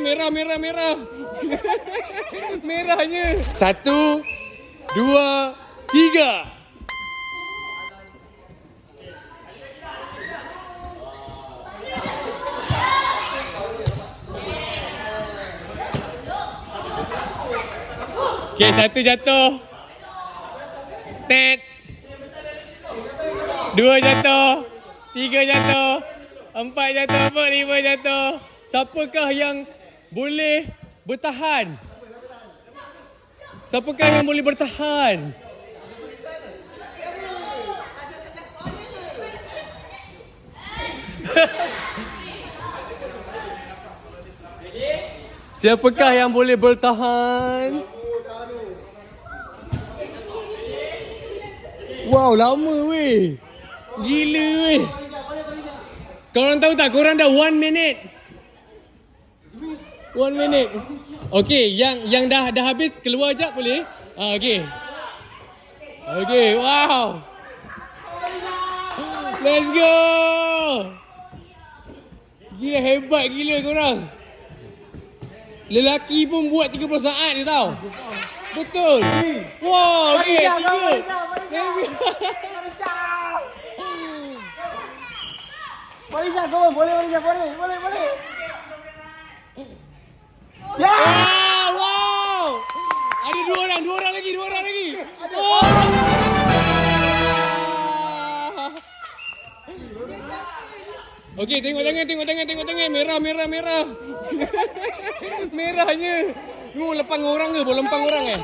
tangan. Merah. Merahnya. 1, 2, 3. Okay, 1 jatuh. Tet. 2 jatuh. 3 jatuh. 4 jatuh. 5 jatuh. Siapakah yang boleh bertahan? Siapakah yang boleh bertahan? Siapakah yang boleh bertahan? Wow, lama weh. Gila weh. Korang tahu tak? Korang dah 1 minute. 1 minute. Okay, yang dah habis keluar jap boleh? Okay. Okay, wow. Let's go. Gila, hebat gila korang. Lelaki pun buat 30 saat dia tahu. Betul. Wow, okay, 3. Malaysia, go, boleh. Ya! Wow! Ada 2 orang lagi. Oh! Okey, tengok tangan. Merah. Merahnya. Lempang orang ke? Boleh lempang orang eh?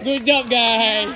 Good job guys.